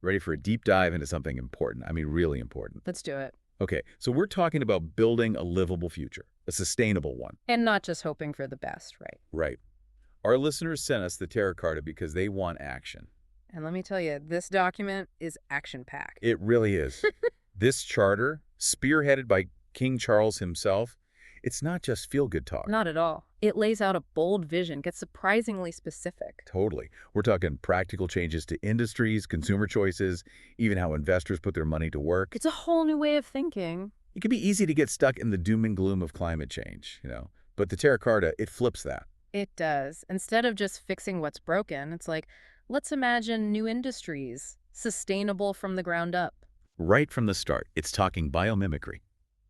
Ready for a deep dive into something important? I mean, really important. Let's do it. Okay, so we're talking about building a livable future, a sustainable one. And not just hoping for the best, right? Right. Our listeners sent us the Terra Carta because they want action. And let me tell you, this document is action-packed. It really is. This charter, spearheaded by King Charles himself, it's not just feel-good talk. Not at all. It lays out a bold vision, gets surprisingly specific. Totally. We're talking practical changes to industries, consumer choices, even how investors put their money to work. It's a whole new way of thinking. It can be easy to get stuck in the doom and gloom of climate change, but the Terra Carta, it flips that. It does. Instead of just fixing what's broken, it's like, let's imagine new industries, sustainable from the ground up. Right from the start, it's talking biomimicry,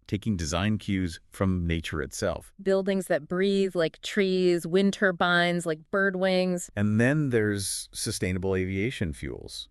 taking design cues from nature itself. Buildings that breathe like trees, wind turbines like bird wings. And then there's sustainable aviation fuels.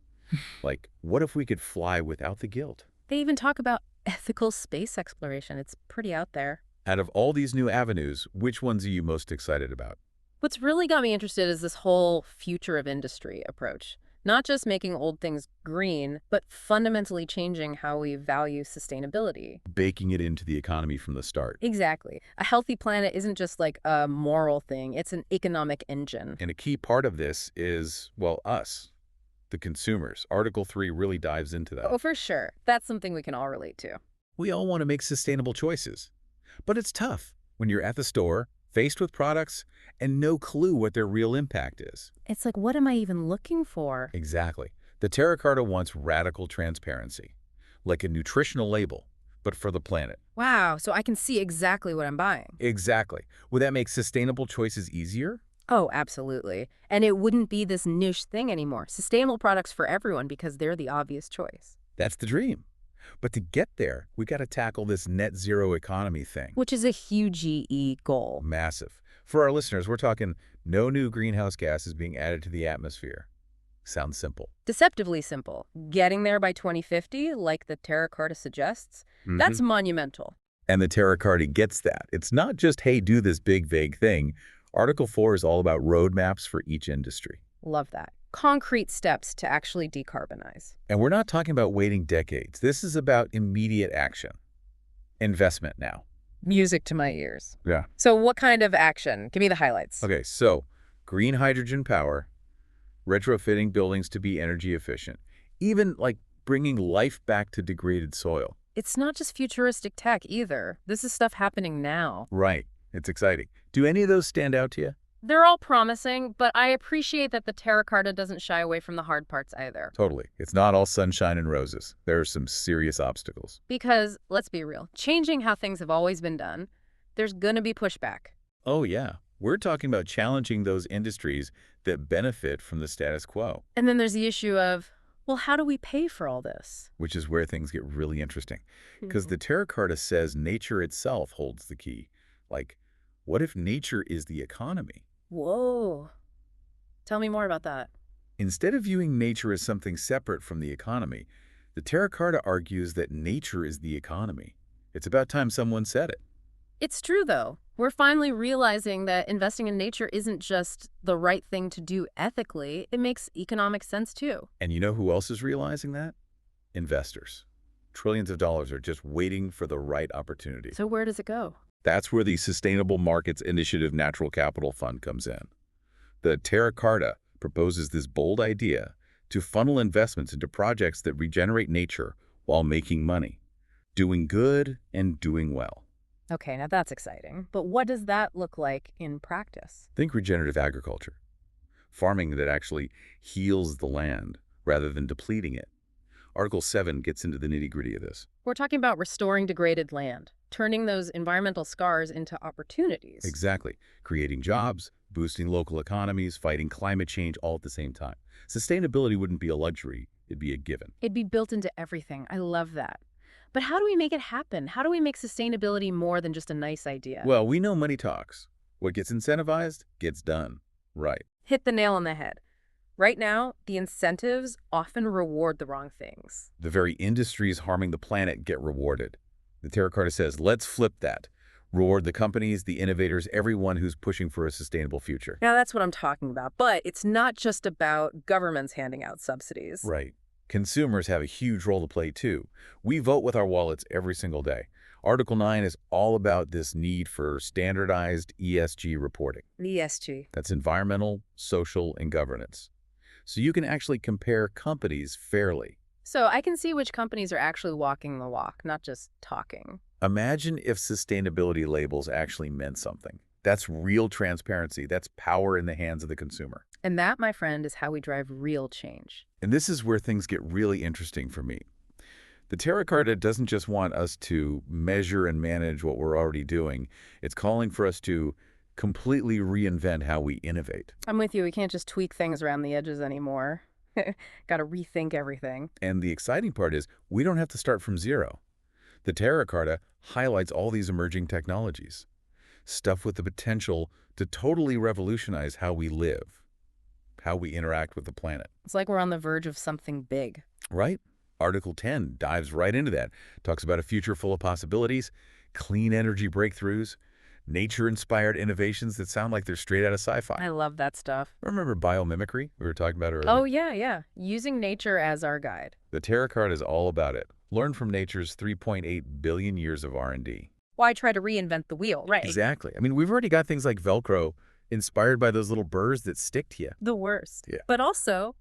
Like, what if we could fly without the guilt? They even talk about ethical space exploration. It's pretty out there. Out of all these new avenues, which ones are you most excited about? What's really got me interested is this whole future of industry approach. Not just making old things green, but fundamentally changing how we value sustainability. Baking it into the economy from the start. Exactly. A healthy planet isn't just like a moral thing, it's an economic engine. And a key part of this is, well, us, the consumers. Article 3 really dives into that. Oh, for sure. That's something we can all relate to. We all want to make sustainable choices. But it's tough when you're at the store, faced with products, and no clue what their real impact is. It's like, what am I even looking for? Exactly. The Terra Carta wants radical transparency, like a nutritional label, but for the planet. Wow, so I can see exactly what I'm buying. Exactly. Would that make sustainable choices easier? Oh, absolutely. And it wouldn't be this niche thing anymore. Sustainable products for everyone because they're the obvious choice. That's the dream. But to get there, we got to tackle this net zero economy thing. Which is a huge goal. Massive. For our listeners, we're talking no new greenhouse gases being added to the atmosphere. Sounds simple. Deceptively simple. Getting there by 2050, like the Terra Carta suggests, that's monumental. And the Terra Carta gets that. It's not just, hey, do this big, vague thing. Article 4 is all about roadmaps for each industry. Love that. Concrete steps to actually decarbonize. And we're not talking about waiting decades. This is about immediate action. Investment now. Music to my ears. Yeah. So what kind of action? Give me the highlights. Okay, so green hydrogen power, retrofitting buildings to be energy efficient, even like bringing life back to degraded soil. It's not just futuristic tech either. This is stuff happening now. Right. It's exciting. Do any of those stand out to you? They're all promising, but I appreciate that the Terra Carta doesn't shy away from the hard parts either. Totally. It's not all sunshine and roses. There are some serious obstacles. Because, let's be real, changing how things have always been done, there's gonna be pushback. Oh, yeah. We're talking about challenging those industries that benefit from the status quo. And then there's the issue of, well, how do we pay for all this? Which is where things get really interesting. Because the Terra Carta says nature itself holds the key. Like, what if nature is the economy? Whoa. Tell me more about that. Instead of viewing nature as something separate from the economy, the Terra Carta argues that nature is the economy. It's about time someone said it. It's true, though. We're finally realizing that investing in nature isn't just the right thing to do ethically. It makes economic sense, too. And you know who else is realizing that? Investors. Trillions of dollars are just waiting for the right opportunity. So where does it go? That's where the Sustainable Markets Initiative Natural Capital Fund comes in. The Terra Carta proposes this bold idea to funnel investments into projects that regenerate nature while making money, doing good and doing well. Okay, now that's exciting. But what does that look like in practice? Think regenerative agriculture, farming that actually heals the land rather than depleting it. Article 7 gets into the nitty-gritty of this. We're talking about restoring degraded land, turning those environmental scars into opportunities. Exactly. Creating jobs, boosting local economies, fighting climate change all at the same time. Sustainability wouldn't be a luxury, it'd be a given. It'd be built into everything. I love that. But how do we make it happen? How do we make sustainability more than just a nice idea? Well, we know money talks. What gets incentivized gets done. Right. Hit the nail on the head. Right now, the incentives often reward the wrong things. The very industries harming the planet get rewarded. The Terra Carta says, let's flip that. Reward the companies, the innovators, everyone who's pushing for a sustainable future. Now, that's what I'm talking about. But it's not just about governments handing out subsidies. Right. Consumers have a huge role to play too. We vote with our wallets every single day. Article 9 is all about this need for standardized ESG reporting. ESG. That's environmental, social, and governance. So you can actually compare companies fairly. So I can see which companies are actually walking the walk, not just talking. Imagine if sustainability labels actually meant something. That's real transparency. That's power in the hands of the consumer. And that, my friend, is how we drive real change. And this is where things get really interesting for me. The Terra Carta doesn't just want us to measure and manage what we're already doing. It's calling for us to completely reinvent how we innovate. I'm with you. We can't just tweak things around the edges anymore. Got to rethink everything. And the exciting part is we don't have to start from zero. The Terra Carta highlights all these emerging technologies, stuff with the potential to totally revolutionize how we live, how we interact with the planet. It's like we're on the verge of something big. Right? Article 10 dives right into that. Talks about a future full of possibilities, clean energy breakthroughs, nature-inspired innovations that sound like they're straight out of sci-fi. I love that stuff. Remember biomimicry we were talking about earlier? Oh, yeah. Using nature as our guide. The Terra Carta is all about it. Learn from nature's 3.8 billion years of R&D. Why try to reinvent the wheel, right? Exactly. I mean, we've already got things like Velcro inspired by those little burrs that stick to you. The worst. Yeah. But also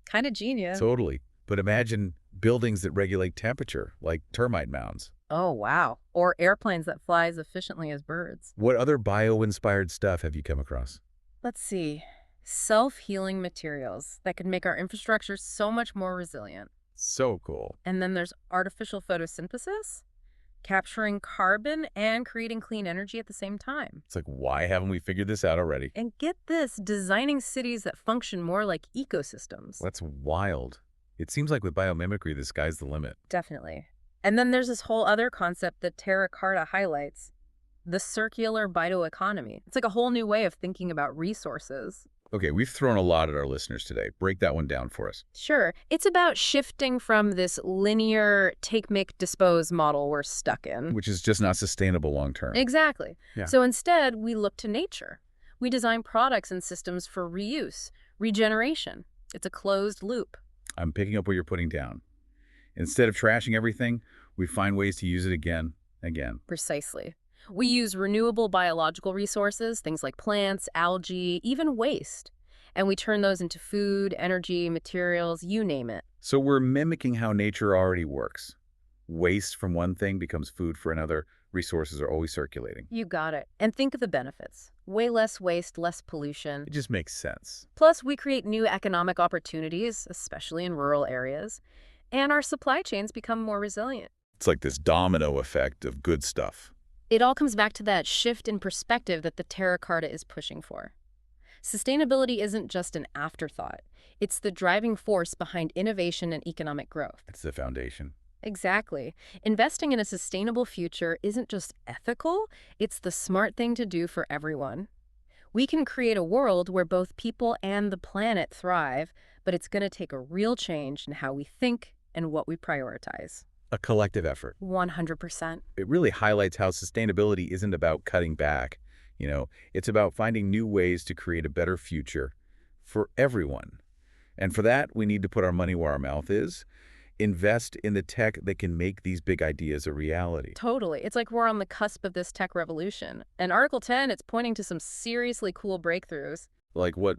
kind of genius. Totally. But imagine buildings that regulate temperature, like termite mounds. Oh, wow. Or airplanes that fly as efficiently as birds. What other bio-inspired stuff have you come across? Let's see. Self-healing materials that could make our infrastructure so much more resilient. So cool. And then there's artificial photosynthesis, capturing carbon and creating clean energy at the same time. It's like, why haven't we figured this out already? And get this, designing cities that function more like ecosystems. That's wild. It seems like with biomimicry, the sky's the limit. Definitely. And then there's this whole other concept that Terra Carta highlights, the circular bioeconomy. It's like a whole new way of thinking about resources. Okay, we've thrown a lot at our listeners today. Break that one down for us. Sure. It's about shifting from this linear take, make, dispose model we're stuck in. Which is just not sustainable long term. Exactly. Yeah. So instead, we look to nature. We design products and systems for reuse, regeneration. It's a closed loop. I'm picking up what you're putting down. Instead of trashing everything, we find ways to use it again. Precisely. We use renewable biological resources, things like plants, algae, even waste. And we turn those into food, energy, materials, you name it. So we're mimicking how nature already works. Waste from one thing becomes food for another. Resources are always circulating. You got it. And think of the benefits. Way less waste, less pollution. It just makes sense. Plus, we create new economic opportunities, especially in rural areas. And our supply chains become more resilient. It's like this domino effect of good stuff. It all comes back to that shift in perspective that the Terra Carta is pushing for. Sustainability isn't just an afterthought. It's the driving force behind innovation and economic growth. It's the foundation. Exactly. Investing in a sustainable future isn't just ethical, it's the smart thing to do for everyone. We can create a world where both people and the planet thrive, but it's going to take a real change in how we think and what we prioritize. A collective effort. 100%. It really highlights how sustainability isn't about cutting back. It's about finding new ways to create a better future for everyone. And for that, we need to put our money where our mouth is, invest in the tech that can make these big ideas a reality. Totally. It's like we're on the cusp of this tech revolution. And Article 10, it's pointing to some seriously cool breakthroughs. Like what?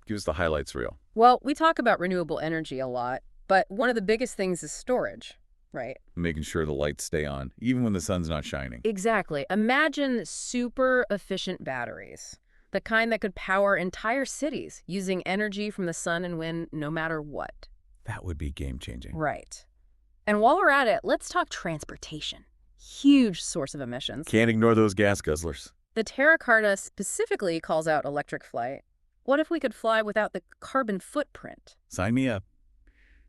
Give us the highlights reel. Well, we talk about renewable energy a lot, but one of the biggest things is storage. Right. Making sure the lights stay on, even when the sun's not shining. Exactly. Imagine super efficient batteries, the kind that could power entire cities using energy from the sun and wind no matter what. That would be game-changing. Right. And while we're at it, let's talk transportation. Huge source of emissions. Can't ignore those gas guzzlers. The Terra Carta specifically calls out electric flight. What if we could fly without the carbon footprint? Sign me up.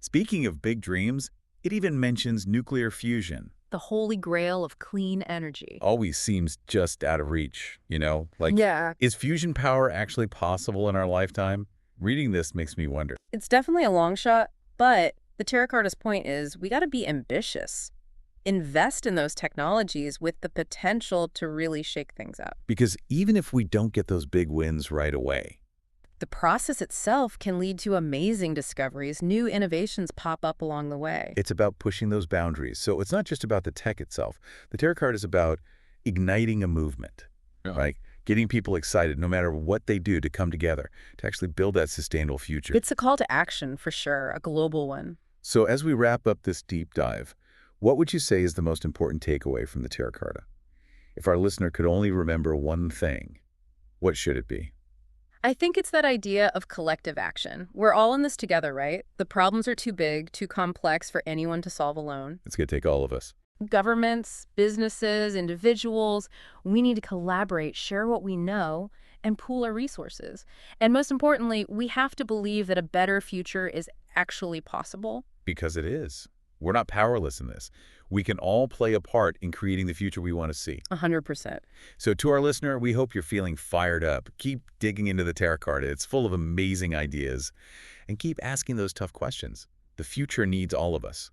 Speaking of big dreams, it even mentions nuclear fusion. The holy grail of clean energy. Always seems just out of reach, Yeah. Is fusion power actually possible in our lifetime? Reading this makes me wonder. It's definitely a long shot, but the Terra Carta's point is we got to be ambitious. Invest in those technologies with the potential to really shake things up. Because even if we don't get those big wins right away, The process itself can lead to amazing discoveries. New innovations pop up along the way. It's about pushing those boundaries. So it's not just about the tech itself. The Terra Carta is about igniting a movement, right? Getting people excited, no matter what they do, to come together, to actually build that sustainable future. It's a call to action, for sure, a global one. So as we wrap up this deep dive, what would you say is the most important takeaway from the Terra Carta? If our listener could only remember one thing, what should it be? I think it's that idea of collective action. We're all in this together, right? The problems are too big, too complex for anyone to solve alone. It's going to take all of us. Governments, businesses, individuals, we need to collaborate, share what we know, and pool our resources. And most importantly, we have to believe that a better future is actually possible. Because it is. We're not powerless in this. We can all play a part in creating the future we want to see. 100%. So to our listener, we hope you're feeling fired up. Keep digging into the Terra Carta. It's full of amazing ideas. And keep asking those tough questions. The future needs all of us.